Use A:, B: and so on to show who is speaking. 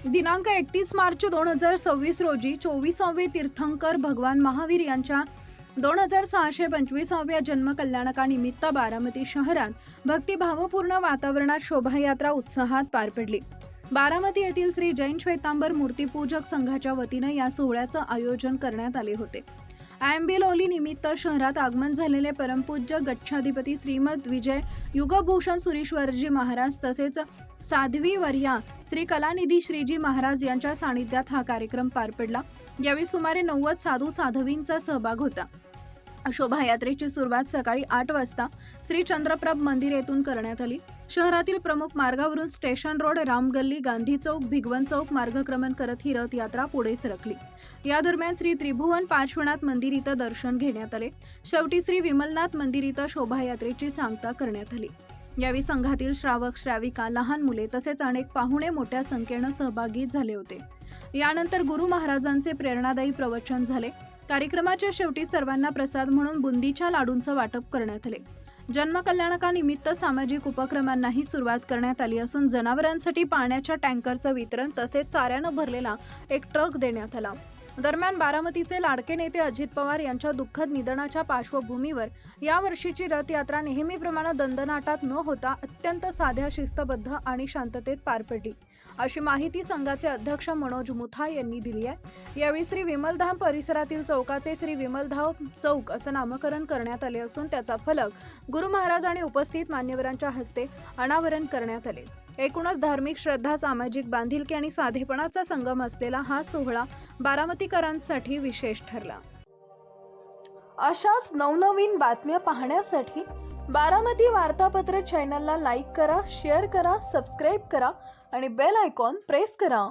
A: दिनांक 31 मार्च 2026 रोजी 24वे तीर्थंकर भगवान महावीर यांच्या 2625व्या जन्मकल्याणकानिमित्त बारामती शहरात भक्तिभावपूर्ण वातावरणात शोभायात्रा उत्साहात पार पडली। बारामती येथील श्री जैन श्वेतांबर मूर्तिपूजक संघाच्या वतीने या सोहळ्याचं आयोजन करण्यात आले होते। आंबिलोली निमित्त शहरात आगमन झालेले परमपूज्य गच्छाधिपती श्रीमद विजय युगभूषण सुरेश्वरजी महाराज तसेच साध्वी वर्या श्री कलानिधी श्रीजी महाराज यांच्या सानिध्यात हा कार्यक्रम पार पडला। यावेळी सुमारे 90 साधू साध्वींचा सहभाग होता। शोभायात्रेची सुरुवात सकाळी 8 वाजता श्री चंद्रप्रभ मंदिर येथून करण्यात आली। शहरातील प्रमुख मार्गावरून स्टेशन रोड, रामगल्ली, गांधी चौक, भिगवण चौक मार्गक्रमण करत ही रथ यात्रा पुढे सरकली। या दरम्यान श्री त्रिभुवन पार्श्वनाथ मंदिर इथं दर्शन घेण्यात आले। शेवटी श्री विमलनाथ मंदिर इथं शोभायात्रेची सांगता करण्यात आली। यावेळी संघातील श्रावक, श्राविका, लहान मुले तसेच अनेक पाहुणे मोठ्या संख्येने सहभागी झाले होते। यानंतर गुरु महाराजांचे प्रेरणादायी प्रवचन झाले। कार्यक्रमाच्या शेवटी सर्वांना प्रसाद म्हणून बुंदीच्या लाडूंचं वाटप करण्यात आले। जन्मकल्याणकानिमित्त सामाजिक उपक्रमांनाही सुरुवात करण्यात आली असून जनावरांसाठी पाण्याच्या टँकरचं वितरण तसेच चाऱ्यानं भरलेला एक ट्रक देण्यात आला। दरम्यान बारामतीचे लाडके नेते अजित पवार यांच्या दुःखद निधनाच्या पार्श्वभूमीवर यावर्षीची रथयात्रा नेहमीप्रमाणे दणदणाटात न होता अत्यंत साध्या, शिस्तबद्ध आणि शांततेत पार पडली, अशी माहिती संघाचे अध्यक्ष मनोज मुथा यांनी दिली आहे। यावेळी श्री विमलधाम परिसरातील चौकाचे श्री विमलधाम चौक असं नामकरण करण्यात आले असून त्याचा फलक गुरु महाराज आणि उपस्थित मान्यवरांच्या हस्ते अनावरण करण्यात आले। एकूणच धार्मिक श्रद्धा, सामाजिक बांधिलकी आणि साधेपणाचा संगम असलेला हा सोहळा बारामतीकरांसाठी विशेष ठरला। अशाच नवनवीन बातम्या पाहण्यासाठी बारामती वार्तापत्र चॅनलला लाईक करा, शेअर करा, सबस्क्राईब करा आणि बेल आयकॉन प्रेस करा।